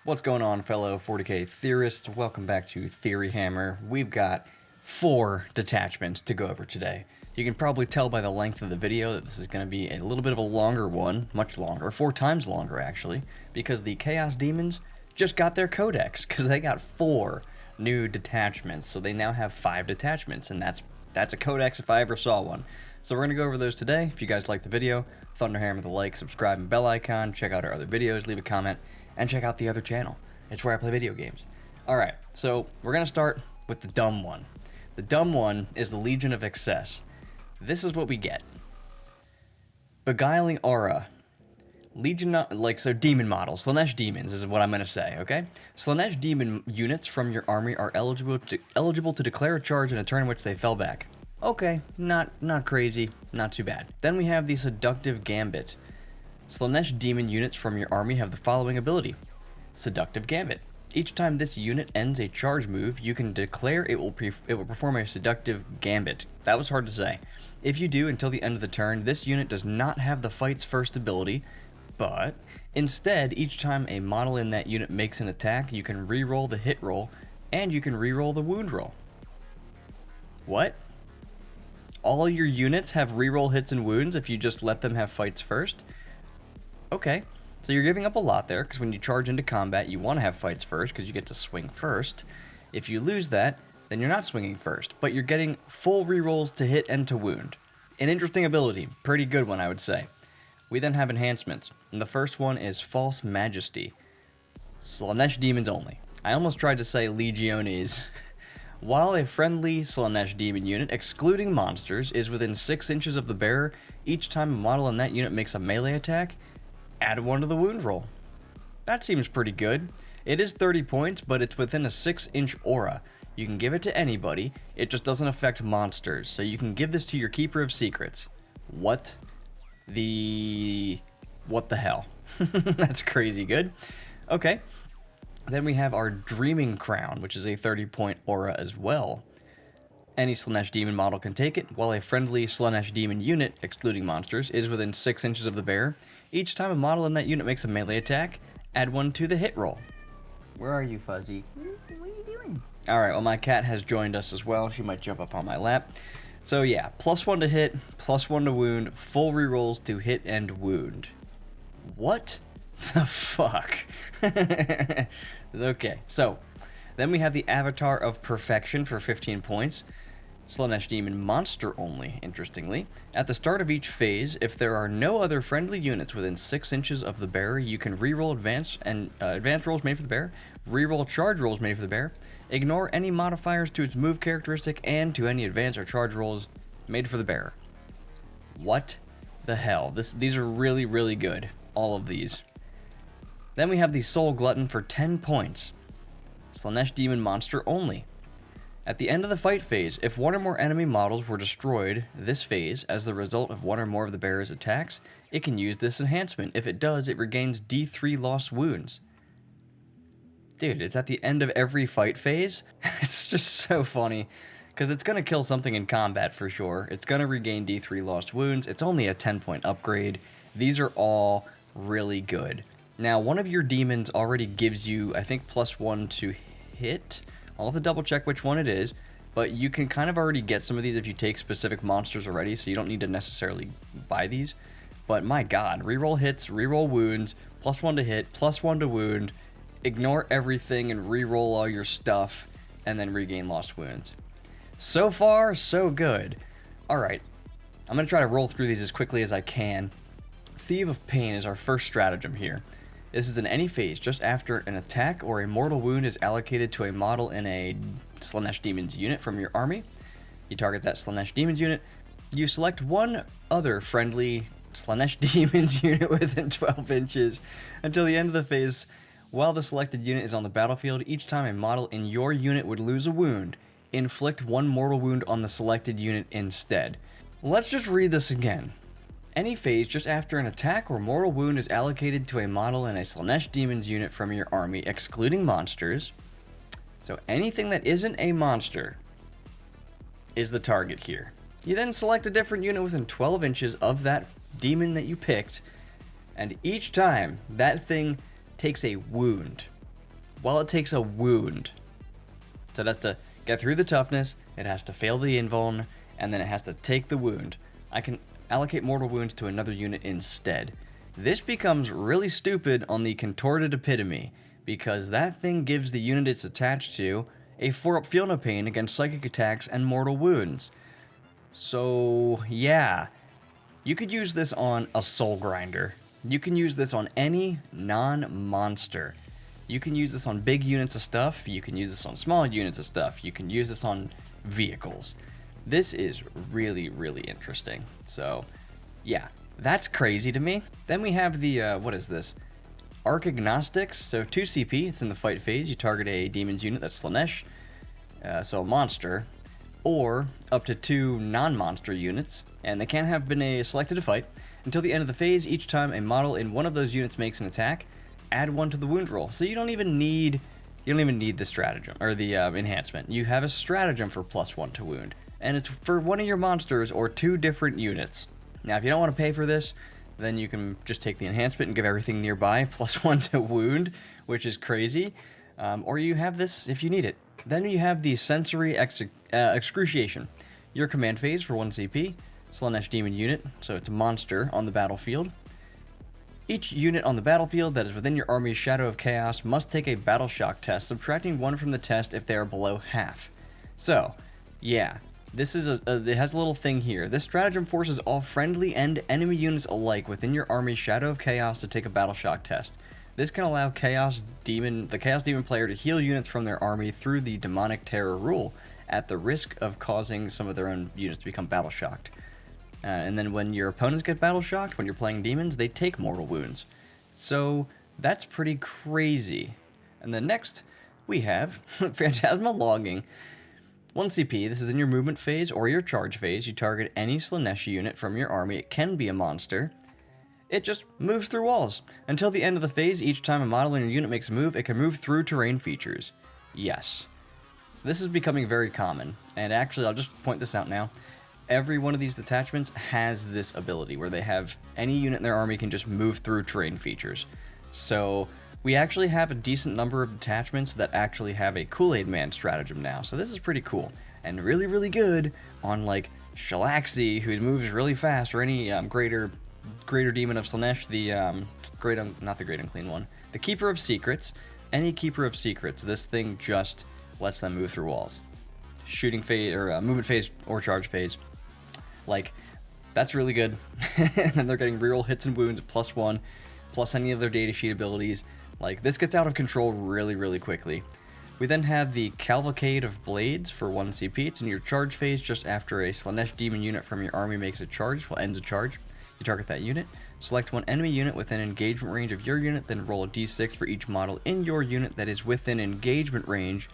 What's going on, fellow 40k theorists? Welcome back to Theory Hammer. We've got 4 detachments to go over today. You can probably tell by the length of the video that this is going to be a little bit of a longer one, much longer, 4 times longer actually, because the Chaos Demons just got their codex, because they got 4 new detachments, so they now have 5 detachments, and that's a codex if I ever saw one. So we're going to go over those today. If you guys like the video, thunderhammer the like, subscribe, and bell icon, check out our other videos, leave a comment, and check out the other channel. It's where I play video games. Alright, so we're going to start with the dumb one. The dumb one is the Legion of Excess. This is what we get. Beguiling Aura. Legion, demon models. Slaanesh demons is what I'm going to say, okay? Slaanesh demon units from your army are eligible to declare a charge in a turn in which they fell back. Okay, not crazy, not too bad. Then we have the Seductive Gambit. Slaanesh demon units from your army have the following ability. Seductive Gambit. Each time this unit ends a charge move, you can declare it will perform a Seductive Gambit. That was hard to say. If you do until the end of the turn, this unit does not have the fight's first ability, but instead, each time a model in that unit makes an attack, you can re-roll the hit roll, and you can re-roll the wound roll. What? All your units have re-roll hits and wounds if you just let them have fights first? Okay, so you're giving up a lot there, because when you charge into combat, you want to have fights first, because you get to swing first. If you lose that, then you're not swinging first, but you're getting full re-rolls to hit and to wound. An interesting ability, pretty good one I would say. We then have enhancements, and the first one is False Majesty. Slaanesh demons only. I almost tried to say Legiones. While a friendly Slaanesh demon unit, excluding monsters, is within 6 inches of the bearer, each time a model in that unit makes a melee attack, add 1 to the wound roll. That seems pretty good. It is 30 points, but it's within a 6-inch aura. You can give it to anybody, it just doesn't affect monsters, so you can give this to your Keeper of Secrets. What the hell? That's crazy good. Okay. Then we have our Dreaming Crown, which is a 30-point aura as well. Any Slaanesh demon model can take it, while a friendly Slaanesh demon unit, excluding monsters, is within 6 inches of the bearer. Each time a model in that unit makes a melee attack, add 1 to the hit roll. Where are you, Fuzzy? What are you doing? Alright, well my cat has joined us as well. She might jump up on my lap. So yeah, +1 to hit, +1 to wound, full rerolls to hit and wound. What the fuck? Okay, so then we have the Avatar of Perfection for 15 points. Slaanesh demon monster only, interestingly. At the start of each phase, if there are no other friendly units within 6 inches of the bearer, you can reroll advance rolls made for the bearer, reroll charge rolls made for the bearer, ignore any modifiers to its move characteristic, and to any advance or charge rolls made for the bearer. What the hell? These are really, really good. All of these. Then we have the Soul Glutton for 10 points. Slaanesh demon monster only. At the end of the fight phase, if 1 or more enemy models were destroyed this phase as the result of 1 or more of the bearer's attacks, it can use this enhancement. If it does, it regains D3 lost wounds. Dude, it's at the end of every fight phase? It's just so funny, because it's going to kill something in combat for sure. It's going to regain D3 lost wounds. It's only a 10-point upgrade. These are all really good. Now, one of your demons already gives you, I think, +1 to hit. I'll have to double check which one it is, but you can kind of already get some of these if you take specific monsters already, so you don't need to necessarily buy these. But my god, reroll hits, reroll wounds, +1 to hit, +1 to wound, ignore everything and reroll all your stuff, and then regain lost wounds. So far, so good. Alright, I'm going to try to roll through these as quickly as I can. Thief of Pain is our first stratagem here. This is in any phase, just after an attack or a mortal wound is allocated to a model in a Slaanesh Demons unit from your army. You target that Slaanesh Demons unit. You select one other friendly Slaanesh Demons unit within 12 inches until the end of the phase. While the selected unit is on the battlefield, each time a model in your unit would lose a wound, inflict 1 mortal wound on the selected unit instead. Let's just read this again. Any phase just after an attack or mortal wound is allocated to a model in a Slaanesh Demons unit from your army, excluding monsters. So anything that isn't a monster is the target here. You then select a different unit within 12 inches of that demon that you picked, and each time that thing takes a wound, while it takes a wound. So it has to get through the toughness, it has to fail the invuln, and then it has to take the wound. I can allocate mortal wounds to another unit instead. This becomes really stupid on the contorted epitome, because that thing gives the unit it's attached to a 4-up feel no pain against psychic attacks and mortal wounds. So yeah, you could use this on a soul grinder. You can use this on any non-monster. You can use this on big units of stuff, you can use this on small units of stuff, you can use this on vehicles. This is really, really interesting. So, yeah, that's crazy to me. Then we have the, what is this? Arc Agnostics, so 2 CP, it's in the fight phase, you target a Daemons unit that's Slaanesh, so a monster, or up to 2 non-monster units, and they can't have been selected to fight. Until the end of the phase, each time a model in one of those units makes an attack, add 1 to the wound roll. So you don't even need the stratagem, or the enhancement. You have a stratagem for +1 to wound, and it's for one of your monsters or 2 different units. Now, if you don't want to pay for this, then you can just take the enhancement and give everything nearby +1 to wound, which is crazy. Or you have this if you need it. Then you have the Sensory Excruciation. Your command phase for 1 CP, Slaanesh Demon unit, so it's a monster on the battlefield. Each unit on the battlefield that is within your army's Shadow of Chaos must take a Battle Shock test, subtracting 1 from the test if they are below half. So, yeah, this is it has a little thing here. This stratagem forces all friendly and enemy units alike within your army's Shadow of Chaos to take a Battle Shock test. This can allow the Chaos Demon player to heal units from their army through the Demonic Terror rule, at the risk of causing some of their own units to become Battle Shocked. And then when your opponents get Battle Shocked, when you're playing Demons, they take mortal wounds. So that's pretty crazy. And then next, we have Phantasmal Logging. 1 CP, this is in your movement phase or your charge phase. You target any Slaanesh unit from your army. It can be a monster. It just moves through walls. Until the end of the phase, each time a model in your unit makes a move, it can move through terrain features. Yes. So this is becoming very common. And actually, I'll just point this out now. Every one of these detachments has this ability where they have any unit in their army can just move through terrain features. So we actually have a decent number of detachments that actually have a Kool-Aid Man stratagem now. So this is pretty cool and really, really good on like Shalaxi, who moves really fast, or any greater demon of Slaanesh, the not the Great Unclean one, the Keeper of Secrets. Any Keeper of Secrets, this thing just lets them move through walls. Shooting phase or movement phase or charge phase. Like, that's really good. And then they're getting reroll hits and wounds +1, plus any of their data sheet abilities. Like, this gets out of control really, really quickly. We then have the Cavalcade of Blades for 1 CP. It's in your charge phase just after a Slaanesh Demon unit from your army makes a charge, ends a charge. You target that unit. Select 1 enemy unit within engagement range of your unit, then roll a d6 for each model in your unit that is within engagement range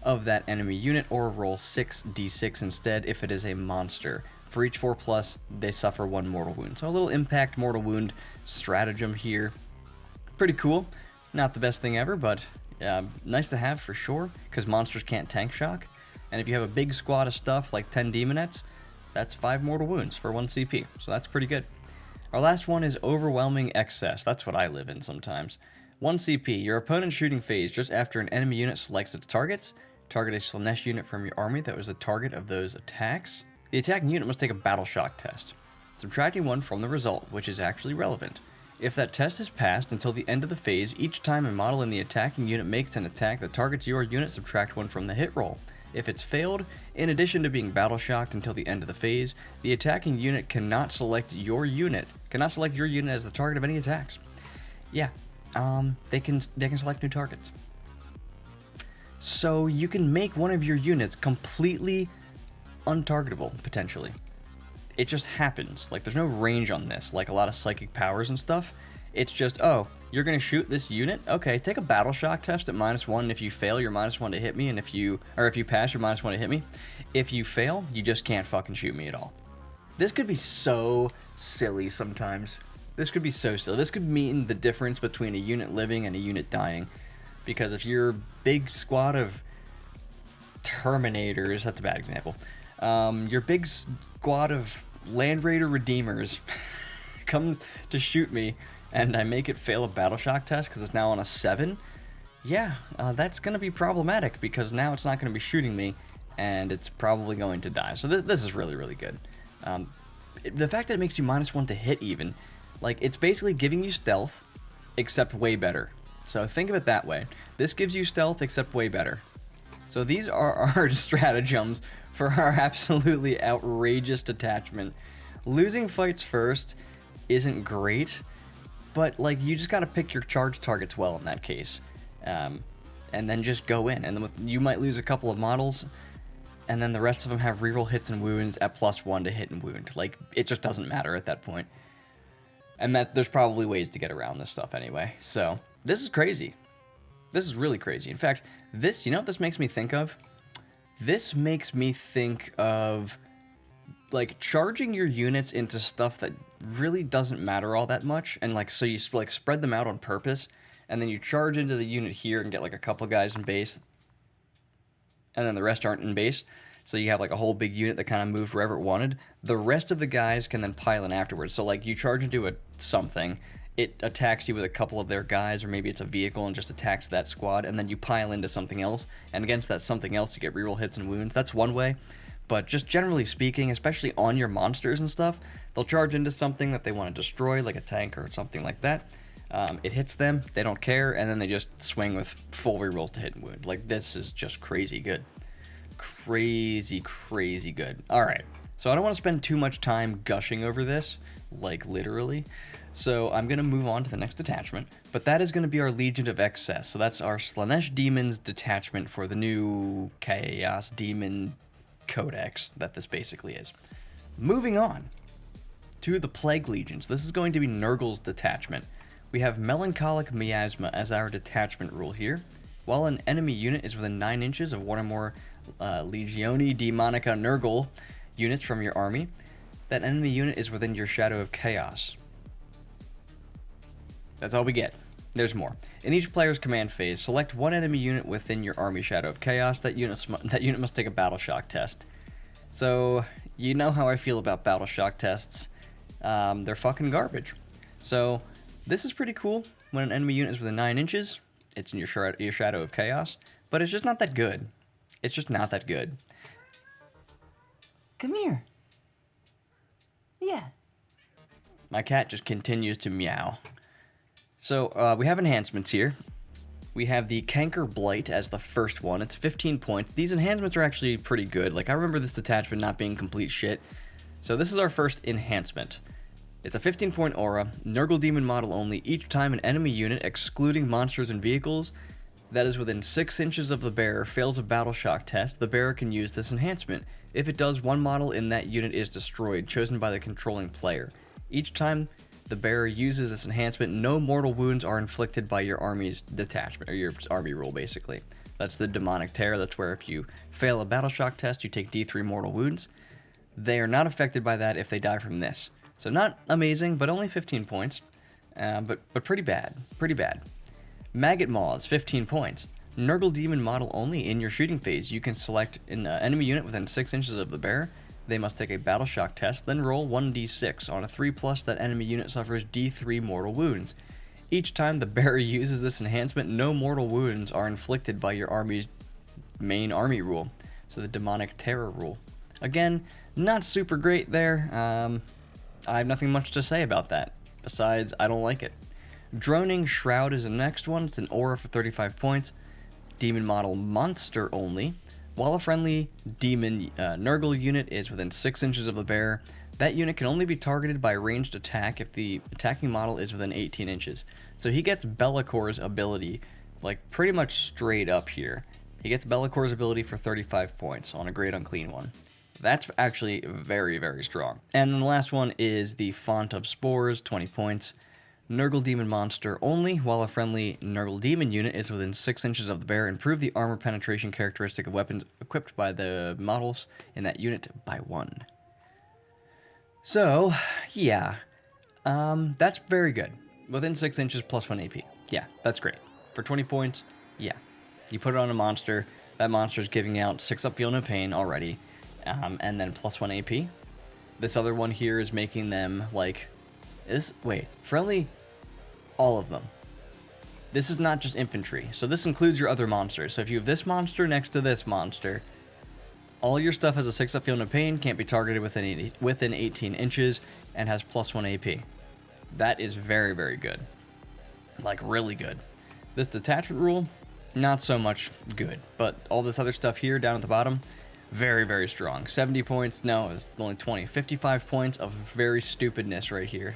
of that enemy unit, or roll 6d6 instead if it is a monster. For each 4+, they suffer 1 mortal wound. So a little impact mortal wound stratagem here. Pretty cool. Not the best thing ever, but nice to have for sure, because monsters can't tank shock. And if you have a big squad of stuff like 10 Demonettes, that's 5 mortal wounds for 1 CP. So that's pretty good. Our last one is Overwhelming Excess. That's what I live in sometimes. 1 CP. Your opponent's shooting phase just after an enemy unit selects its targets. Target a Slaanesh unit from your army that was the target of those attacks. The attacking unit must take a Battle Shock test, subtracting 1 from the result, which is actually relevant. If that test is passed until the end of the phase, each time a model in the attacking unit makes an attack that targets your unit, subtract 1 from the hit roll. If it's failed, in addition to being Battle Shocked until the end of the phase, the attacking unit cannot select your unit as the target of any attacks. Yeah, they can select new targets. So you can make one of your units completely untargetable, potentially. It just happens. Like, there's no range on this, like a lot of psychic powers and stuff. It's just, oh, you're gonna shoot this unit? Okay, take a Battle Shock test at -1. If you fail, you're -1 to hit me, and if you pass, you're -1 to hit me. If you fail, you just can't fucking shoot me at all. This could be so silly sometimes. This could be so silly. This could mean the difference between a unit living and a unit dying. Because if your big squad of Terminators, that's a bad example, your big squad of Land Raider Redeemers comes to shoot me, and I make it fail a Battle Shock test because it's now on a 7, yeah, that's going to be problematic because now it's not going to be shooting me, and it's probably going to die. So this is really, really good. The fact that it makes you -1 to hit even, like, it's basically giving you stealth, except way better. So think of it that way. This gives you stealth, except way better. So these are our stratagems for our absolutely outrageous detachment. Losing fights first isn't great, but, like, you just gotta pick your charge targets well in that case. And then just go in. And then you might lose a couple of models, and then the rest of them have reroll hits and wounds at +1 to hit and wound. Like, it just doesn't matter at that point. And that there's probably ways to get around this stuff anyway. So, this is crazy. This is really crazy. In fact, this, you know what this makes me think of? This makes me think of, like, charging your units into stuff that really doesn't matter all that much, and, like, so you, like, spread them out on purpose, and then you charge into the unit here and get, like, a couple guys in base, and then the rest aren't in base, so you have, like, a whole big unit that kind of moved wherever it wanted. The rest of the guys can then pile in afterwards. So, like, you charge into something, it attacks you with a couple of their guys, or maybe it's a vehicle and just attacks that squad, and then you pile into something else, and against that something else you get reroll hits and wounds. That's one way. But just generally speaking, especially on your monsters and stuff, they'll charge into something that they want to destroy, like a tank or something like that. It hits them, they don't care, and then they just swing with full rerolls to hit and wound. Like, this is just crazy good. Crazy, crazy good. Alright, so I don't want to spend too much time gushing over this, like, literally. So I'm going to move on to the next detachment, but that is going to be our Legion of Excess. So that's our Slaanesh Demons detachment for the new Chaos Demon Codex that this basically is. Moving on to the Plague Legions. This is going to be Nurgle's detachment. We have Melancholic Miasma as our detachment rule here. While an enemy unit is within 9 inches of one or more Legioni Demonica Nurgle units from your army, that enemy unit is within your Shadow of Chaos. That's all we get. There's more. In each player's command phase, select one enemy unit within your army Shadow of Chaos. That unit must take a Battle Shock test. So, you know how I feel about Battle Shock tests. They're fucking garbage. So, this is pretty cool. When an enemy unit is within 9 inches, it's in your Shadow of Chaos. But it's just not that good. It's just not that good. Come here. Yeah. My cat just continues to meow. So, we have enhancements here. We have the Canker Blight as the first one. It's 15 points. These enhancements are actually pretty good. Like, I remember this detachment not being complete shit. So this is our first enhancement. It's a 15-point aura, Nurgle Demon model only. Each time an enemy unit, excluding monsters and vehicles, that is within 6 inches of the bearer fails a Battle Shock test, the bearer can use this enhancement. If it does, one model in that unit is destroyed, chosen by the controlling player. Each time the bearer uses this enhancement, no mortal wounds are inflicted by your army's detachment, or your army rule, basically. That's the Demonic Terror. That's where if you fail a Battle Shock test, you take D3 mortal wounds. They are not affected by that if they die from this. So not amazing, but only 15 points. But pretty bad. Pretty bad. Maggot Maws, 15 points. Nurgle Demon model only. In your shooting phase, you can select an enemy unit within 6 inches of the bearer. They must take a Battle Shock test, then roll 1d6. On a 3+, that enemy unit suffers d3 mortal wounds. Each time the bearer uses this enhancement, no mortal wounds are inflicted by your army's main army rule. So the Demonic Terror rule. Again, not super great there. I have nothing much to say about that. Besides, I don't like it. Droning Shroud is the next one. It's an aura for 35 points. Demon model monster only. While a friendly demon Nurgle unit is within 6 inches of the bearer, that unit can only be targeted by ranged attack if the attacking model is within 18 inches. So he gets Bellacor's ability, like, pretty much straight up here. He gets Bellacor's ability for 35 points on a Great Unclean one. That's actually very, very strong. And then the last one is the Font of Spores, 20 points. Nurgle Demon monster only. While a friendly Nurgle Demon unit is within 6 inches of the bearer, improve the armor penetration characteristic of weapons equipped by the models in that unit by 1. So, yeah. That's very good. Within 6 inches plus 1 AP. Yeah, that's great. For 20 points, yeah. You put it on a monster, that monster's giving out 6 up, feel no pain already, and then plus 1 AP. This other one here is making them, like, friendly, all of them. This is not just infantry, so this includes your other monsters. So if you have this monster next to this monster, all your stuff has a 6-up Feel No Pain, can't be targeted within 18 inches, and has +1 AP. That is very, very good. Like, really good. This detachment rule, not so much good, but all this other stuff here down at the bottom, very, very strong. 70 points, no, it's only 20. 55 points of very stupidness right here.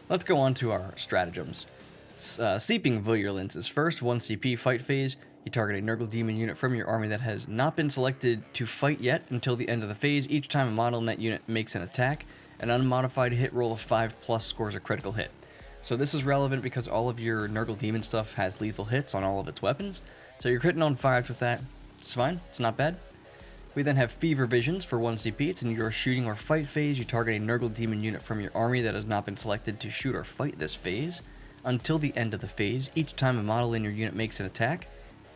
Let's go on to our stratagems. Seeping Virulence is first, 1 CP, fight phase. You target a Nurgle Demon unit from your army that has not been selected to fight yet until the end of the phase. Each time a model in that unit makes an attack, an unmodified hit roll of 5+ scores a critical hit. So this is relevant because all of your Nurgle Demon stuff has lethal hits on all of its weapons. So you're critting on 5s with that. It's fine, it's not bad. We then have Fever Visions for 1 CP. It's in your shooting or fight phase. You target a Nurgle Demon unit from your army that has not been selected to shoot or fight this phase. Until the end of the phase, each time a model in your unit makes an attack,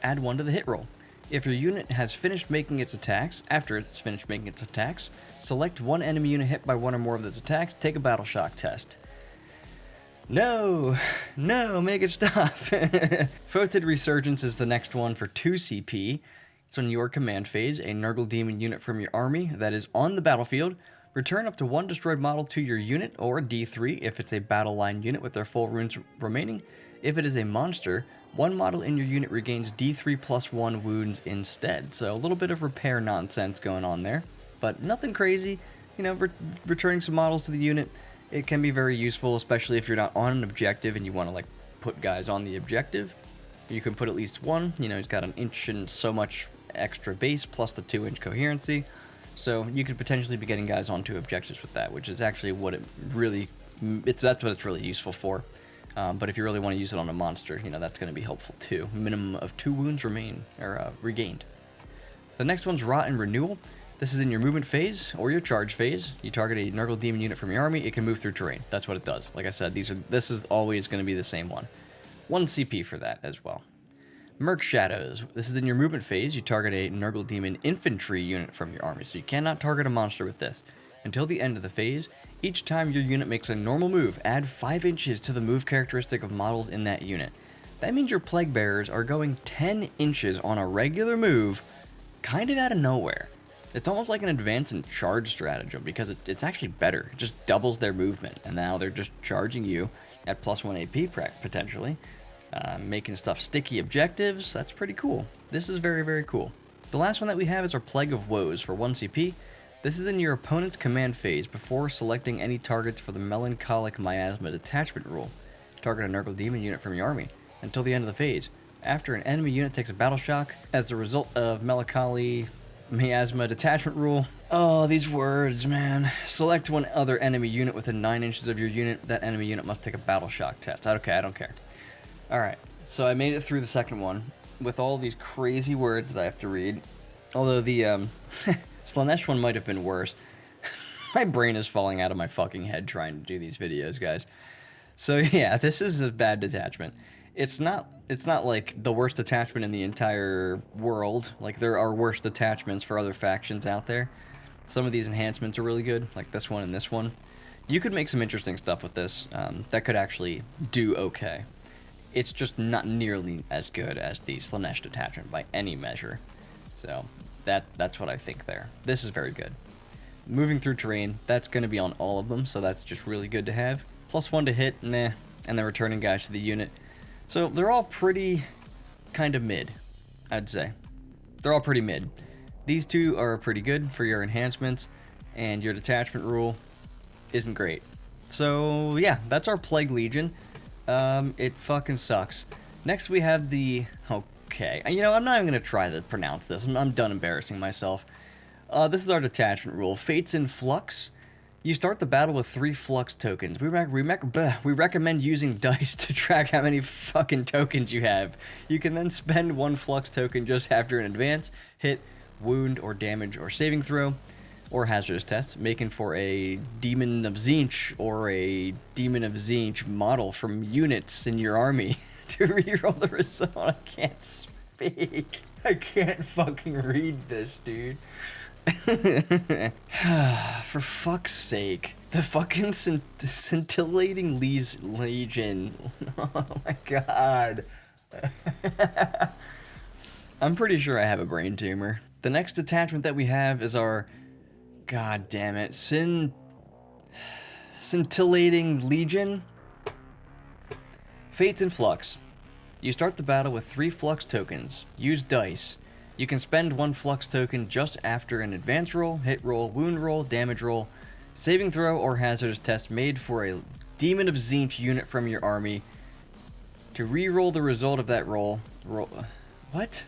add 1 to the hit roll. If your unit has finished making its attacks, after it's finished making its attacks, select 1 enemy unit hit by 1 or more of its attacks, take a battle shock test. No, make it stop. Photed Resurgence is the next one for 2 CP. It's on your command phase, a Nurgle Demon unit from your army that is on the battlefield. Return up to 1 destroyed model to your unit, or D3 if it's a battle line unit with their full runes remaining. If it is a monster, 1 model in your unit regains D3 +1 wounds instead. So a little bit of repair nonsense going on there, but nothing crazy. You know, returning some models to the unit, it can be very useful, especially if you're not on an objective and you want to like put guys on the objective. You can put at least 1. You know, he's got an inch and so much extra base plus the 2-inch coherency. So you could potentially be getting guys onto objectives with that, which is actually what it really, that's what it's really useful for. But if you really want to use it on a monster, you know, that's going to be helpful too. Minimum of 2 wounds regained. The next one's Rot and Renewal. This is in your movement phase or your charge phase. You target a Nurgle Demon unit from your army. It can move through terrain. That's what it does. Like I said, this is always going to be the same one. 1 CP for that as well. Merc Shadows. This is in your movement phase. You target a Nurgle Demon infantry unit from your army, so you cannot target a monster with this. Until the end of the phase, each time your unit makes a normal move, add 5 inches to the move characteristic of models in that unit. That means your Plague Bearers are going 10 inches on a regular move, kind of out of nowhere. It's almost like an advance and charge stratagem because it's actually better. It just doubles their movement, and now they're just charging you at +1 AP potentially. Making stuff sticky objectives, that's pretty cool. This is very, very cool. The last one that we have is our Plague of Woes for 1 CP. This is in your opponent's command phase before selecting any targets for the Melancholic Miasma Detachment rule. Target a Nurgle Demon unit from your army until the end of the phase. After an enemy unit takes a battle shock as the result of Melancholy Miasma Detachment rule. Oh, these words, man. Select 1 other enemy unit within 9 inches of your unit. That enemy unit must take a battle shock test. Okay, I don't care. Alright, so I made it through the second one with all these crazy words that I have to read. Although the Slaanesh one might have been worse. My brain is falling out of my fucking head trying to do these videos, guys. So yeah, this is a bad detachment. It's not like the worst detachment in the entire world. Like, there are worse detachments for other factions out there. Some of these enhancements are really good, like this one and this one. You could make some interesting stuff with this that could actually do okay. It's just not nearly as good as the Slaanesh detachment by any measure. So that's what I think there. This is very good. Moving through terrain, that's going to be on all of them, so that's just really good to have. +1 to hit, meh, and then returning guys to the unit. So they're all pretty kind of mid, I'd say. They're all pretty mid. These two are pretty good for your enhancements, and your detachment rule isn't great. So yeah, that's our Plague Legion. It fucking sucks. Next we have the, okay, you know, I'm not even going to try to pronounce this. I'm done embarrassing myself. This is our detachment rule. Fates in Flux. You start the battle with 3 Flux tokens. We recommend using dice to track how many fucking tokens you have. You can then spend 1 Flux token just after an advance, hit, wound, or damage, or saving throw, or hazardous test, making for a Demon of Tzeentch or a Demon of Tzeentch model from units in your army to reroll the result. I can't speak. I can't fucking read this, dude. For fuck's sake. The fucking Scintillating Legion. Oh my god. I'm pretty sure I have a brain tumor. The next detachment that we have is our, god damn it, Scintillating Legion. Fates in Flux. You start the battle with 3 Flux tokens. Use dice. You can spend 1 Flux token just after an advance roll, hit roll, wound roll, damage roll, saving throw, or hazardous test made for a Demon of Tzeentch unit from your army. To re-roll the result of that roll. What?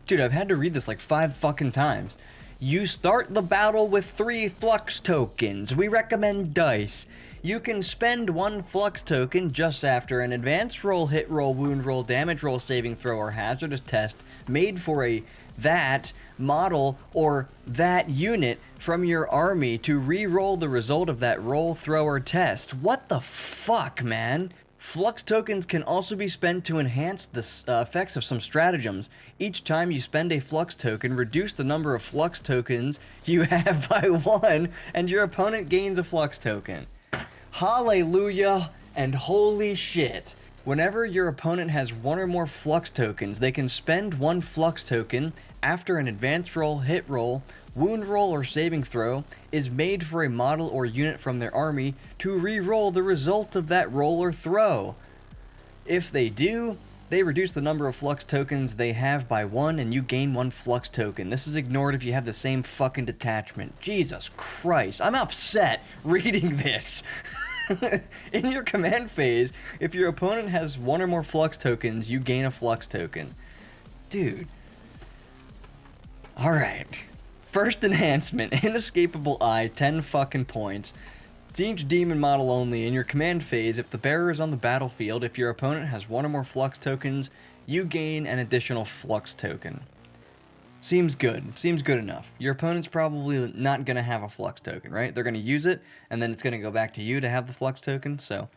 Dude, I've had to read this like 5 fucking times. You start the battle with 3 Flux tokens. We recommend dice. You can spend 1 Flux token just after an advance roll, hit roll, wound roll, damage roll, saving throw, or hazardous test made for a that model or that unit from your army to re-roll the result of that roll, throw, or test. What the fuck, man? Flux tokens can also be spent to enhance the effects of some stratagems. Each time you spend a Flux token, reduce the number of Flux tokens you have by 1, and your opponent gains a Flux token. Hallelujah and holy shit. Whenever your opponent has 1 or more Flux tokens, they can spend 1 Flux token after an advance roll, hit roll, wound roll, or saving throw is made for a model or unit from their army to re-roll the result of that roll or throw. If they do, they reduce the number of Flux tokens they have by 1 and you gain 1 Flux token. This is ignored if you have the same fucking detachment. Jesus Christ, I'm upset reading this. In your command phase, if your opponent has 1 or more Flux tokens, you gain a Flux token. Dude. Alright. First enhancement, Inescapable Eye, 10 fucking points. Tzeentch demon model only. In your command phase, if the bearer is on the battlefield, if your opponent has 1 or more Flux tokens, you gain an additional Flux token. Seems good. Seems good enough. Your opponent's probably not going to have a Flux token, right? They're going to use it, and then it's going to go back to you to have the Flux token, so.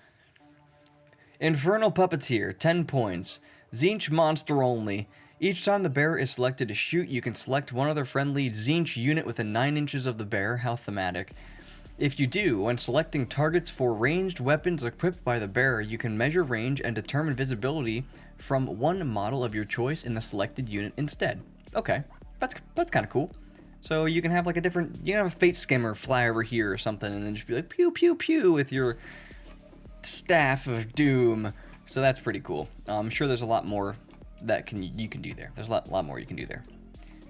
Infernal Puppeteer, 10 points. Tzeentch monster only. Each time the bearer is selected to shoot, you can select one other friendly Tzeentch unit within 9 inches of the bearer. How thematic. If you do, when selecting targets for ranged weapons equipped by the bearer, you can measure range and determine visibility from 1 model of your choice in the selected unit instead. Okay, that's kind of cool. So you can have like a different, you can have a Fate Skimmer fly over here or something and then just be like pew pew pew with your Staff of Doom. So that's pretty cool. I'm sure there's a lot more that you can do there. There's a lot more you can do there.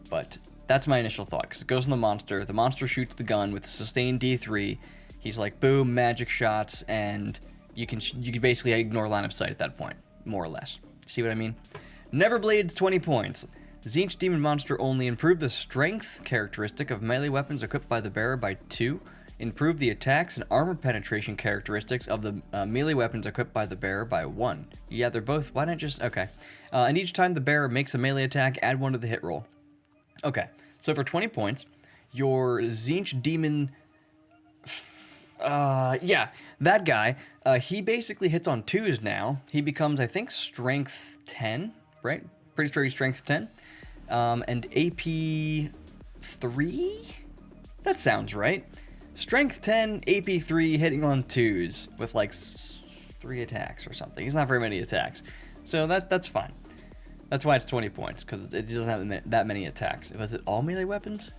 But that's my initial thought, because it goes on the monster. The monster shoots the gun with sustained D3. He's like, boom, magic shots, and you can basically ignore line of sight at that point, more or less. See what I mean? Neverblades, 20 points. Tzeentch demon monster only. Improve the strength characteristic of melee weapons equipped by the bearer by 2. Improve the attacks and armor penetration characteristics of the melee weapons equipped by the bearer by 1. Yeah, they're both, why not just, okay. And each time the bearer makes a melee attack, add 1 to the hit roll. Okay, so for 20 points, your Tzeentch demon, yeah, that guy, he basically hits on 2s now. He becomes, I think, strength 10, right? Pretty sure he's strength 10. And AP 3? That sounds right. Strength 10, AP 3, hitting on 2s with like 3 attacks or something. He's not very many attacks. So that's fine. That's why it's 20 points, because it doesn't have that many attacks. Was it all melee weapons?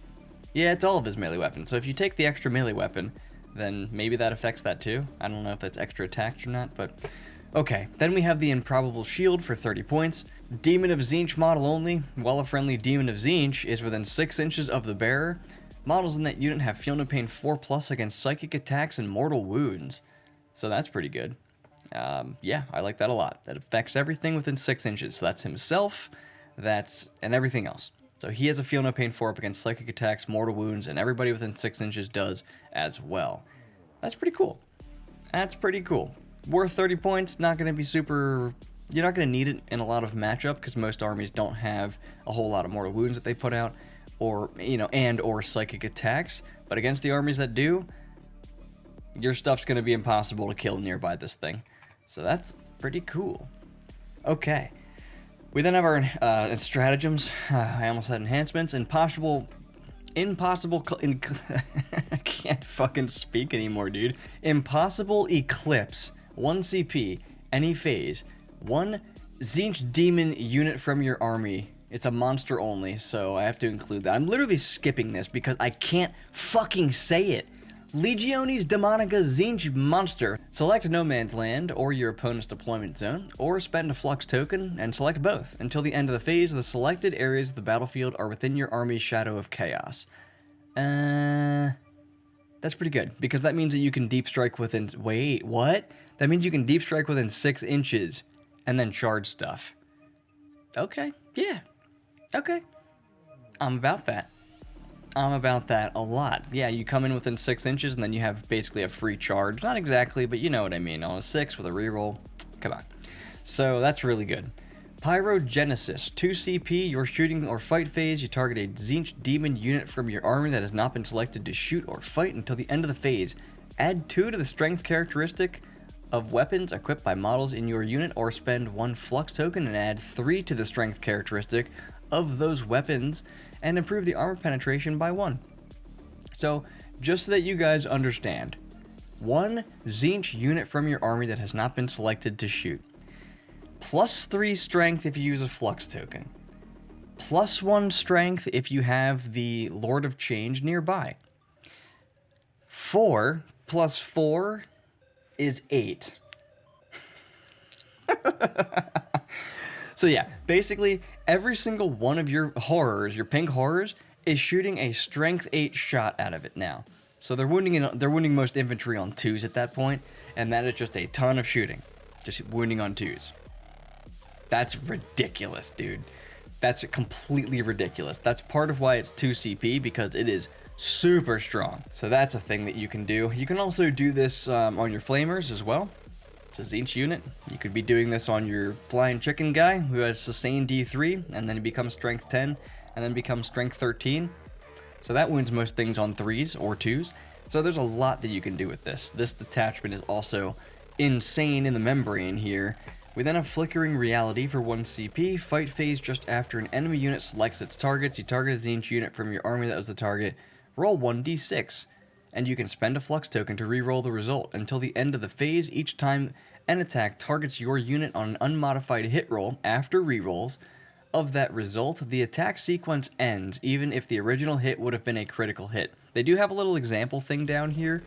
Yeah, it's all of his melee weapons. So if you take the extra melee weapon, then maybe that affects that too. I don't know if that's extra attacks or not, but okay. Then we have the Improbable Shield for 30 points. Demon of Tzeentch model only. While a friendly Demon of Tzeentch is within 6 inches of the bearer, models in that unit have Feel No Pain 4+ against psychic attacks and mortal wounds. So that's pretty good. Yeah, I like that a lot. That affects everything within 6 inches. So that's himself, and everything else. So he has a Feel No Pain 4 up against psychic attacks, mortal wounds, and everybody within 6 inches does as well. That's pretty cool. That's pretty cool. Worth 30 points, not going to be super. You're not going to need it in a lot of matchup because most armies don't have a whole lot of mortal wounds that they put out, or or psychic attacks. But against the armies that do, your stuff's going to be impossible to kill nearby this thing. So that's pretty cool. Okay. We then have our stratagems. I almost said enhancements. Impossible. I can't fucking speak anymore, dude. Impossible Eclipse. 1 CP. Any phase. 1 Tzeentch Demon unit from your army. It's a monster only, so I have to include that. I'm literally skipping this because I can't fucking say it. Legiones Demonica Tzeentch Monster. Select No Man's Land or your opponent's deployment zone, or spend a flux token and select both. Until the end of the phase, the selected areas of the battlefield are within your army's Shadow of Chaos. That's pretty good, because that means that you can deep strike within... Wait, what? That means you can deep strike within 6 inches and then charge stuff. Okay, yeah. Okay. I'm about that. I'm about that a lot. Yeah, you come in within 6 inches and then you have basically a free charge. Not exactly, but you know what I mean. On a 6 with a reroll. Come on. So that's really good. Pyrogenesis. 2 CP, your shooting or fight phase. You target a Tzeentch Demon unit from your army that has not been selected to shoot or fight until the end of the phase. Add 2 to the strength characteristic of weapons equipped by models in your unit, or spend 1 flux token and add 3 to the strength characteristic of those weapons and improve the armor penetration by 1. So, just so that you guys understand, 1 Tzeentch unit from your army that has not been selected to shoot. Plus 3 strength if you use a flux token. Plus 1 strength if you have the Lord of Change nearby. 4 plus 4 is 8. So yeah, basically every single one of your horrors, your pink horrors, is shooting a strength 8 shot out of it now. So they're wounding most infantry on 2s at that point, and that is just a ton of shooting. Just wounding on 2s. That's ridiculous, dude. That's completely ridiculous. That's part of why it's 2 CP, because it is super strong. So that's a thing that you can do. You can also do this on your flamers as well. It's a Tzeentch unit. You could be doing this on your flying chicken guy who has sustained D3, and then he becomes strength 10, and then becomes strength 13. So that wounds most things on 3s or 2s. So there's a lot that you can do with this. This detachment is also insane in the membrane here. We then have Flickering Reality for 1 CP. Fight phase just after an enemy unit selects its targets. You target a Tzeentch unit from your army that was the target. Roll 1d6. And you can spend a flux token to re-roll the result. Until the end of the phase, each time an attack targets your unit on an unmodified hit roll after re-rolls of that result, the attack sequence ends, even if the original hit would have been a critical hit. They do have a little example thing down here.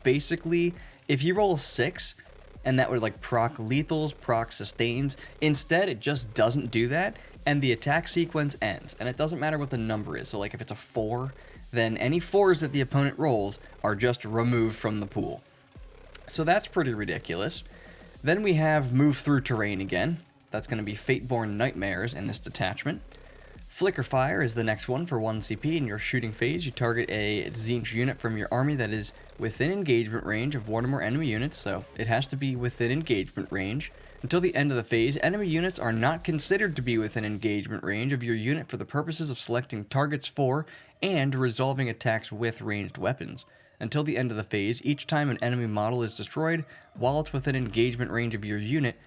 Basically, if you roll a 6, and that would like proc lethals, proc sustains, instead it just doesn't do that, and the attack sequence ends. And it doesn't matter what the number is, so like if it's a 4, then any 4s that the opponent rolls are just removed from the pool. So that's pretty ridiculous. Then we have Move Through Terrain again. That's going to be Fateborn Nightmares in this detachment. Flicker Fire is the next one for 1 CP. In your shooting phase, you target a Tzeentch unit from your army that is within engagement range of 1 or more enemy units, so it has to be within engagement range. Until the end of the phase, enemy units are not considered to be within engagement range of your unit for the purposes of selecting targets for and resolving attacks with ranged weapons. Until the end of the phase, each time an enemy model is destroyed, while it's within engagement range of your unit,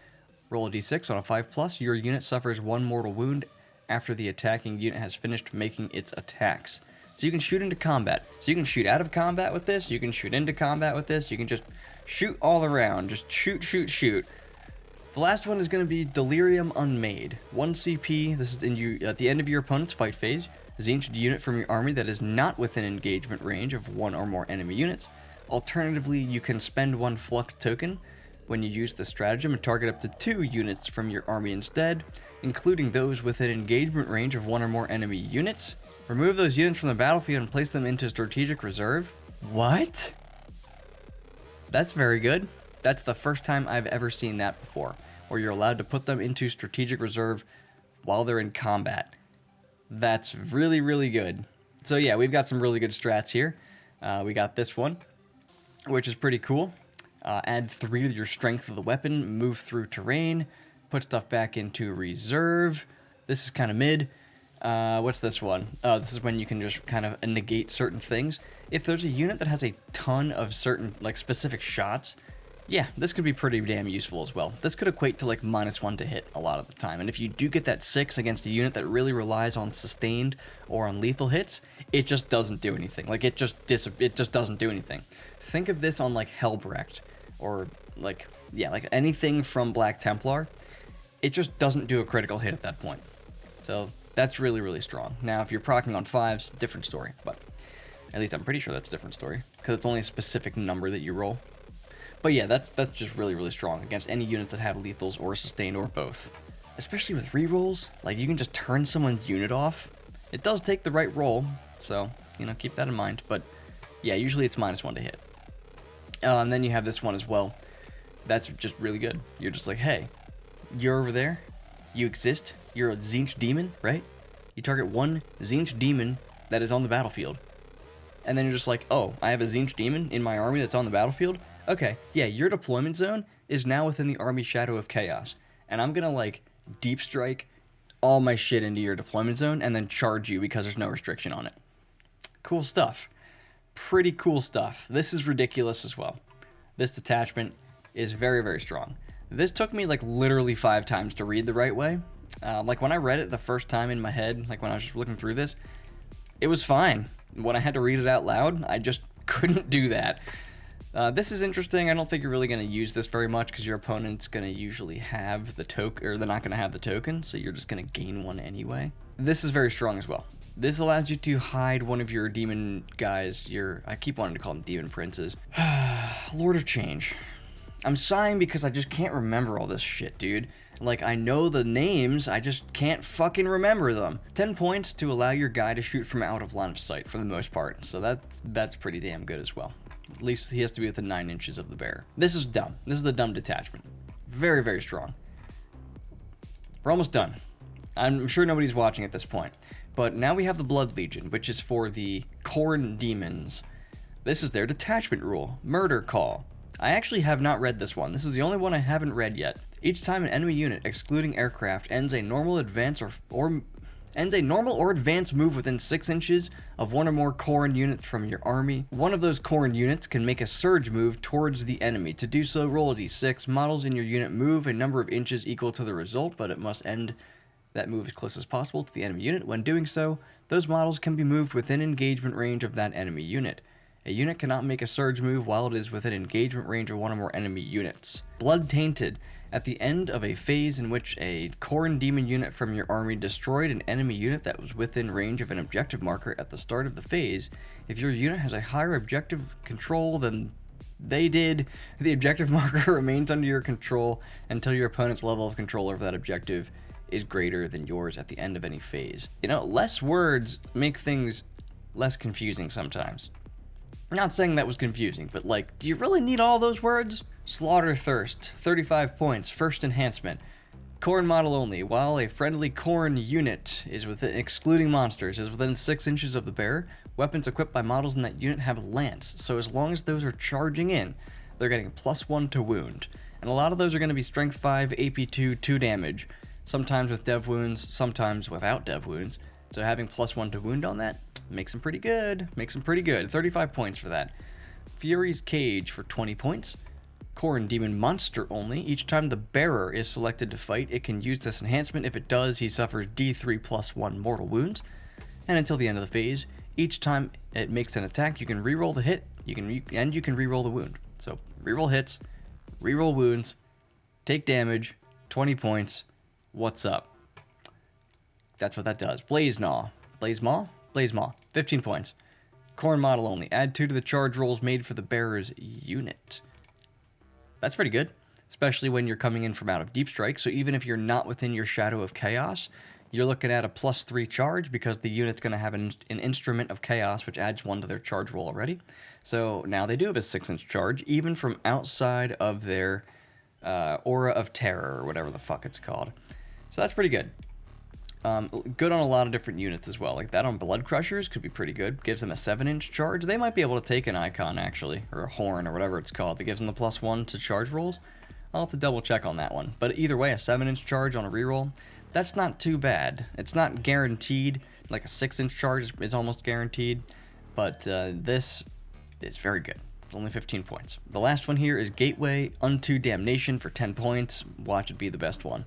roll a d6 on a 5+, your unit suffers 1 mortal wound after the attacking unit has finished making its attacks. So you can shoot into combat. So you can shoot out of combat with this, you can shoot into combat with this, you can just shoot all around, just shoot, shoot, shoot. The last one is going to be Delirium Unmade. 1 CP, this is at the end of your opponent's fight phase. Tzeentch unit from your army that is not within engagement range of 1 or more enemy units. Alternatively, you can spend 1 flux token when you use the stratagem and target up to 2 units from your army instead, including those within engagement range of 1 or more enemy units. Remove those units from the battlefield and place them into strategic reserve. What? That's very good. That's the first time I've ever seen that before, where you're allowed to put them into strategic reserve while they're in combat. That's really, really good. So yeah, we've got some really good strats here. We got this one, which is pretty cool. Add 3 to your strength of the weapon, move through terrain, put stuff back into reserve. This is kind of mid. What's this one? This is when you can just kind of negate certain things. If there's a unit that has a ton of certain, like, specific shots, yeah, this could be pretty damn useful as well. This could equate to like -1 to hit a lot of the time. And if you do get that 6 against a unit that really relies on sustained or on lethal hits, it just doesn't do anything. Like it just doesn't do anything. Think of this on like Helbrecht or like anything from Black Templar. it just doesn't do a critical hit at that point. So that's really, really strong. Now, if you're proccing on 5s, different story, but at least I'm pretty sure that's a different story, because it's only a specific number that you roll. But yeah, that's just really, really strong against any units that have lethals or sustained or both. Especially with rerolls, like you can just turn someone's unit off. It does take the right roll, so, you know, keep that in mind. But yeah, usually it's -1 to hit. And then you have this one as well. That's just really good. You're just like, hey, you're over there. You exist. You're a Tzeentch demon, right? You target one Tzeentch demon that is on the battlefield. And then you're just like, oh, I have a Tzeentch demon in my army that's on the battlefield? Okay, yeah, your deployment zone is now within the army Shadow of Chaos. And I'm gonna, like, deep strike all my shit into your deployment zone and then charge you because there's no restriction on it. Cool stuff. Pretty cool stuff. This is ridiculous as well. This detachment is very, very strong. This took me, like, literally 5 times to read the right way. Like, when I read it the first time in my head, like, when I was just looking through this, it was fine. When I had to read it out loud, I just couldn't do that. This is interesting. I don't think you're really going to use this very much because your opponent's going to usually have the token, or they're not going to have the token, so you're just going to gain one anyway. This is very strong as well. This allows you to hide one of your demon guys, I keep wanting to call them demon princes. Lord of Change. I'm sighing because I just can't remember all this shit, dude. Like, I know the names, I just can't fucking remember them. 10 points to allow your guy to shoot from out of line of sight for the most part, so that's pretty damn good as well. At least he has to be within 9 inches of the bearer. This is dumb. This is the dumb detachment. Very, very strong. We're almost done. I'm sure nobody's watching at this point. But now we have the Blood Legion, which is for the Khorne demons. This is their detachment rule. Murder Call. I actually have not read this one. This is the only one I haven't read yet. Each time an enemy unit, excluding aircraft, ends a normal or advanced move within 6 inches of one or more Khorne units from your army, one of those Khorne units can make a surge move towards the enemy. To do so, roll a d6. Models in your unit move a number of inches equal to the result, but it must end that move as close as possible to the enemy unit. When doing so, those models can be moved within engagement range of that enemy unit. A unit cannot make a surge move while it is within engagement range of one or more enemy units. Blood Tainted. At the end of a phase in which a Khorne demon unit from your army destroyed an enemy unit that was within range of an objective marker at the start of the phase, if your unit has a higher objective control than they did, the objective marker remains under your control until your opponent's level of control over that objective is greater than yours at the end of any phase. You know, less words make things less confusing sometimes. I'm not saying that was confusing, but like, do you really need all those words? Slaughter Thirst, 35 points, first enhancement. Khorne model only. While a friendly Khorne unit is within, excluding monsters, is within 6 inches of the bearer, weapons equipped by models in that unit have lance, so as long as those are charging in, they're getting +1 to wound. And a lot of those are going to be strength 5, AP 2 damage, sometimes with dev wounds, sometimes without dev wounds. So having +1 to wound on that makes them pretty good. 35 points for that. Fury's Cage for 20 points. Khorne demon monster only. Each time the bearer is selected to fight, it can use this enhancement. If it does, he suffers D3 +1 mortal wounds. And until the end of the phase, each time it makes an attack, you can reroll the hit. You can reroll the wound. So reroll hits, reroll wounds, take damage, 20 points. What's up? That's what that does. Blaze Maw. Blaze Maw? Blaze Maw. 15 points. Khorne model only. Add 2 to the charge rolls made for the bearer's unit. That's pretty good, especially when you're coming in from out of Deep Strike. So even if you're not within your Shadow of Chaos, you're looking at a +3 charge because the unit's going to have an Instrument of Chaos, which adds 1 to their charge roll already. So now they do have a 6-inch charge, even from outside of their Aura of Terror, or whatever the fuck it's called. So that's pretty good. Good on a lot of different units as well. Like that on Blood Crushers could be pretty good. Gives them a 7-inch charge. They might be able to take an icon, actually, or a horn, or whatever it's called. That gives them the +1 to charge rolls. I'll have to double check on that one. But either way, a 7-inch charge on a reroll, that's not too bad. It's not guaranteed. Like a 6-inch charge is almost guaranteed. But this is very good. Only 15 points. The last one here is Gateway Unto Damnation for 10 points. Watch it be the best one.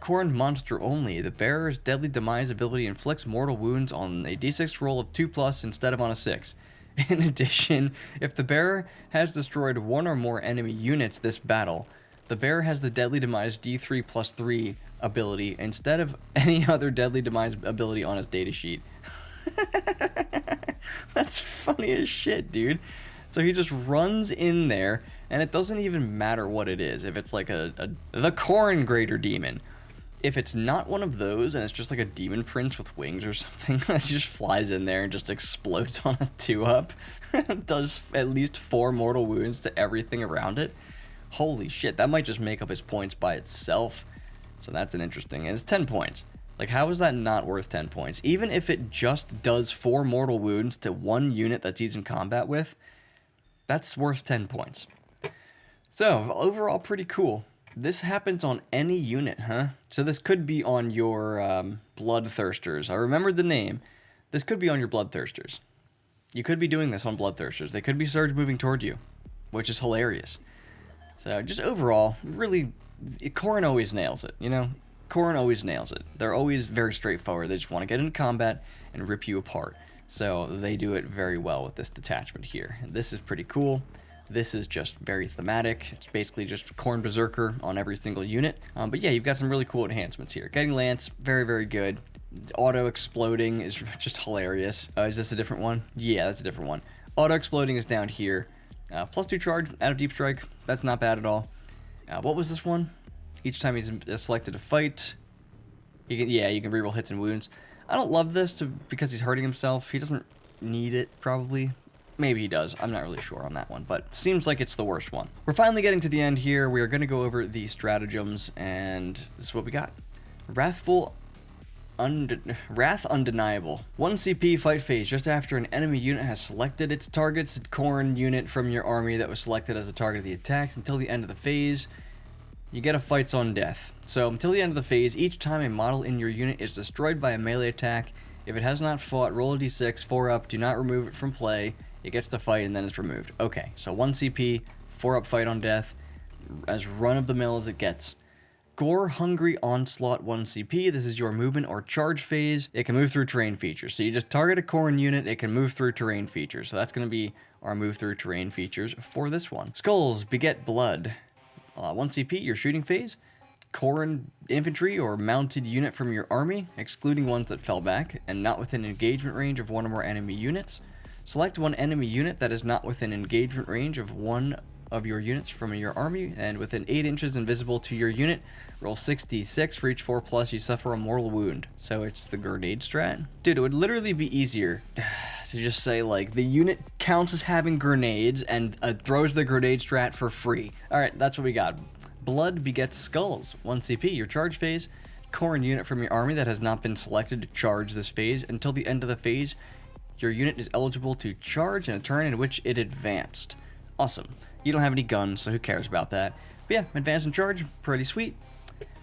Khorne monster only. The bearer's deadly demise ability inflicts mortal wounds on a d6 roll of 2+ instead of on a 6. In addition, if the bearer has destroyed 1 or more enemy units this battle, The bear has the Deadly Demise D3+3 ability instead of any other Deadly Demise ability on his datasheet. That's funny as shit, dude. So he just runs in there, and it doesn't even matter what it is. If it's like the Corn Greater Demon. If it's not one of those, and it's just like a demon prince with wings or something, that just flies in there and just explodes on a 2-up, does at least 4 mortal wounds to everything around it. Holy shit, that might just make up his points by itself. So that's an interesting, and it's 10 points. Like, how is that not worth 10 points? Even if it just does 4 mortal wounds to one unit that he's in combat with, that's worth 10 points. So, overall, pretty cool. This happens on any unit, huh? So this could be on your Bloodthirsters. I remembered the name. This could be on your Bloodthirsters. You could be doing this on Bloodthirsters. They could be surge moving toward you, which is hilarious. So just overall, really, Khorne always nails it, you know? Khorne always nails it. They're always very straightforward. They just want to get into combat and rip you apart. So they do it very well with this detachment here. And this is pretty cool. This is just very thematic. It's basically just Khorne Berserker on every single unit. But yeah, you've got some really cool enhancements here. Getting Lance, very, very good. Auto exploding is just hilarious. Is this a different one? Yeah, that's a different one. Auto exploding is down here. +2 charge out of Deep Strike. That's not bad at all. What was this one? Each time he's selected to fight, you can reroll hits and wounds. I don't love this because he's hurting himself. He doesn't need it, probably. Maybe he does. I'm not really sure on that one, but it seems like it's the worst one. We're finally getting to the end here. We are going to go over the stratagems, and this is what we got. Wrath Undeniable. 1 CP fight phase just after an enemy unit has selected its target's Khorne unit from your army that was selected as the target of the attacks until the end of the phase. You get a fights on death. So until the end of the phase, each time a model in your unit is destroyed by a melee attack, if it has not fought, roll a d6, 4 up, do not remove it from play. It gets to fight and then it's removed. Okay, so 1 CP, 4 up fight on death, as run-of-the-mill as it gets. Gore-Hungry Onslaught 1 CP, this is your movement or charge phase. It can move through terrain features. So you just target a Khorne unit, it can move through terrain features. So that's going to be our move through terrain features for this one. Skulls Beget Blood. 1 CP, your shooting phase. Khorne infantry or mounted unit from your army, excluding ones that fell back, and not within engagement range of one or more enemy units. Select one enemy unit that is not within engagement range of one of your units from your army, and within 8 inches invisible to your unit. Roll 6d6 for each 4+, you suffer a mortal wound. So it's the grenade strat. Dude, it would literally be easier to just say, like, the unit counts as having grenades and throws the grenade strat for free. Alright, that's what we got. Blood Begets Skulls. 1 CP, your charge phase. Khorne unit from your army that has not been selected to charge this phase. Until the end of the phase, your unit is eligible to charge in a turn in which it advanced. Awesome. You don't have any guns, so who cares about that? But yeah, advance and charge, pretty sweet.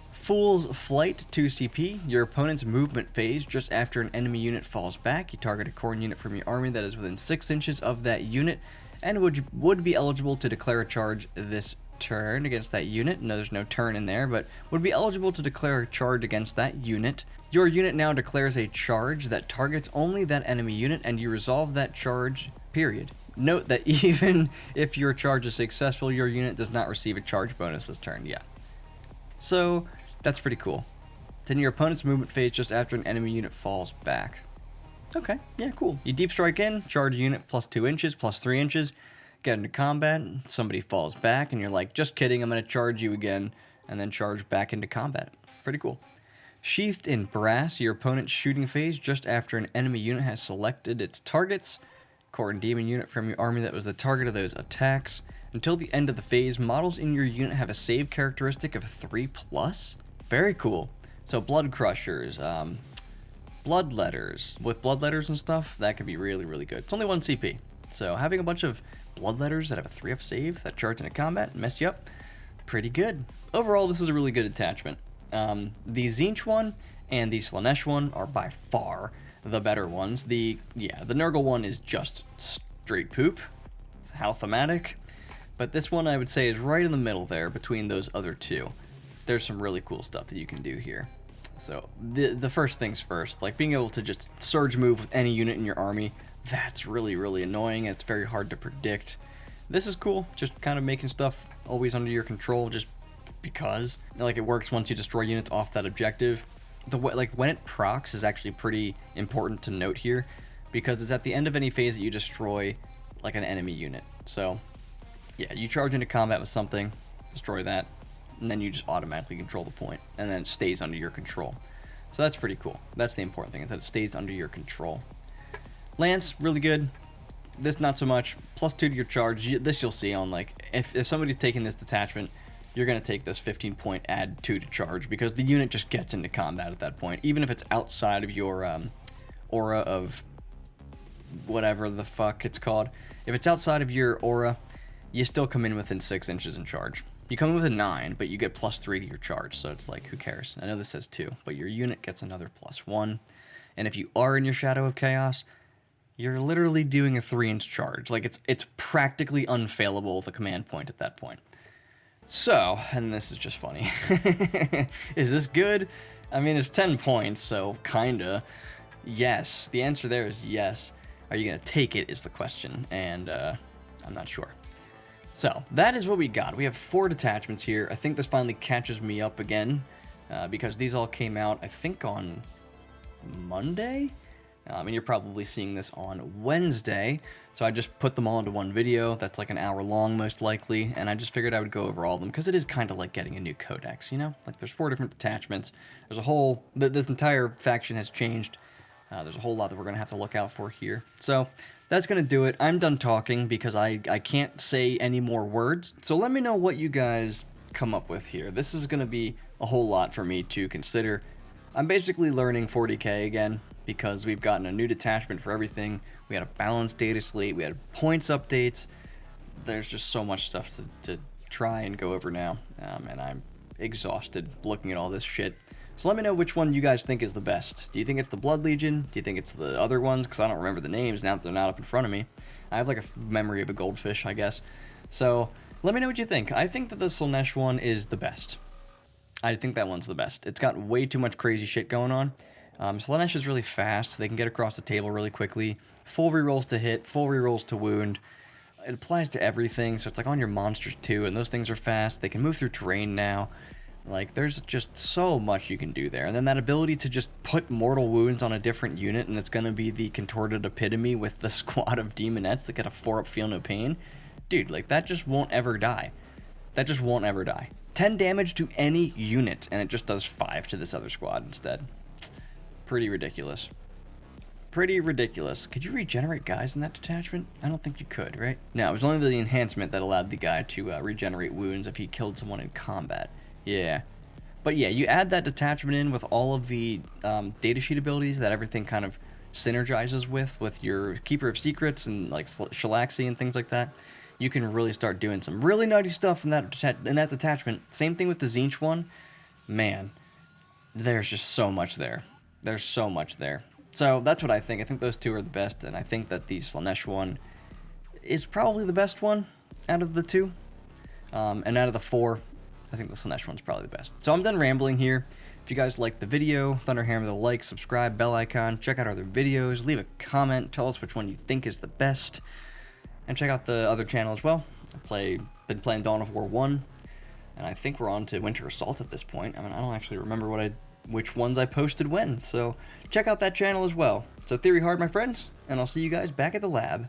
Fool's Flight 2 CP, your opponent's movement phase. Just after an enemy unit falls back, you target a Khorne unit from your army that is within 6 inches of that unit and would be eligible to declare a charge this turn against that unit. No, there's no turn in there, but would be eligible to declare a charge against that unit. Your unit now declares a charge that targets only that enemy unit, and you resolve that charge, period. Note that even if your charge is successful, your unit does not receive a charge bonus this turn. Yeah. So, that's pretty cool. Then your opponent's movement phase just after an enemy unit falls back. Okay, yeah, cool. You deep strike in, charge a unit +2 inches, +3 inches, get into combat, somebody falls back, and you're like, just kidding, I'm going to charge you again, and then charge back into combat. Pretty cool. Sheathed in Brass, your opponent's shooting phase just after an enemy unit has selected its targets. Khorne Demon unit from your army that was the target of those attacks. Until the end of the phase, models in your unit have a save characteristic of 3+. Very cool. So Blood Crushers, Bloodletters. With Bloodletters and stuff, that could be really, really good. It's only 1 CP. So having a bunch of Bloodletters that have a 3-up save that charge into combat and mess you up, pretty good. Overall, this is a really good attachment. The Tzeentch one and the Slaanesh one are by far the better ones. The Nurgle one is just straight poop. How thematic. But this one I would say is right in the middle there between those other two. There's some really cool stuff that you can do here. So the first things first, like being able to just surge move with any unit in your army, that's really, really annoying. It's very hard to predict. This is cool, just kind of making stuff always under your control, just because like it works once you destroy units off that objective. The way, like when it procs is actually pretty important to note here, because it's at the end of any phase that you destroy like an enemy unit. So yeah, you charge into combat with something, destroy that, and then you just automatically control the point, and then it stays under your control. So that's pretty cool. That's the important thing, is that it stays under your control. Lance, really good. This not so much. +2 to your charge. This you'll see on like, if somebody's taking this detachment, you're going to take this 15 point add 2 to charge, because the unit just gets into combat at that point, even if it's outside of your aura of whatever the fuck it's called. If it's outside of your aura, you still come in within 6 inches in charge. You come in with a 9, but you get +3 to your charge, so it's like, who cares? I know this says 2, but your unit gets another +1. And if you are in your Shadow of Chaos, you're literally doing a 3-inch charge. Like, it's practically unfailable with a command point at that point. So, and this is just funny. Is this good? I mean, it's 10 points, so kinda. Yes. The answer there is yes. Are you gonna take it is the question, and I'm not sure. So, that is what we got. We have 4 detachments here. I think this finally catches me up again, because these all came out, I think, on Monday? And you're probably seeing this on Wednesday, so I just put them all into one video. That's like an hour long, most likely, and I just figured I would go over all of them, because it is kind of like getting a new codex, you know? Like, there's 4 different detachments. There's a whole... This entire faction has changed. There's a whole lot that we're going to have to look out for here. So, that's going to do it. I'm done talking, because I can't say any more words. So let me know what you guys come up with here. This is going to be a whole lot for me to consider. I'm basically learning 40k again, because we've gotten a new detachment for everything. We had a balanced data slate, we had points updates. There's just so much stuff to try and go over now, and I'm exhausted looking at all this shit. So let me know which one you guys think is the best. Do you think it's the Blood Legion? Do you think it's the other ones? Because I don't remember the names now that they're not up in front of me. I have like a memory of a goldfish, I guess. So let me know what you think. I think that the Slaanesh one is the best. I think that one's the best. It's got way too much crazy shit going on. Slaanesh is really fast. They can get across the table really quickly. Full rerolls to hit, full rerolls to wound. It applies to everything, so it's like on your monsters too, and those things are fast. They can move through terrain now. Like, there's just so much you can do there. And then that ability to just put mortal wounds on a different unit, and it's going to be the contorted epitome with the squad of demonettes that get a 4-up feel no pain. Dude, like, that just won't ever die. That just won't ever die. 10 damage to any unit, and it just does 5 to this other squad instead. Pretty ridiculous. Pretty ridiculous. Could you regenerate guys in that detachment? I don't think you could, right? No, it was only the enhancement that allowed the guy to regenerate wounds if he killed someone in combat. Yeah. But yeah, you add that detachment in with all of the datasheet abilities that everything kind of synergizes with your Keeper of Secrets and like Shalaxi and things like that. You can really start doing some really nutty stuff in that detachment. Same thing with the Tzeentch one. Man, there's just so much there. There's so much there. So that's what I think. I think those two are the best, and I think that the Slaanesh one is probably the best one out of the two. And out of the 4, I think the Slaanesh one's probably the best. So I'm done rambling here. If you guys liked the video, Thunderhammer the like, subscribe, bell icon, check out our other videos, leave a comment, tell us which one you think is the best, and check out the other channel as well. Been playing Dawn of War 1, and I think we're on to Winter Assault at this point. I mean, I don't actually remember which ones I posted when, so check out that channel as well. So Theory hard, my friends, and I'll see you guys back at the lab.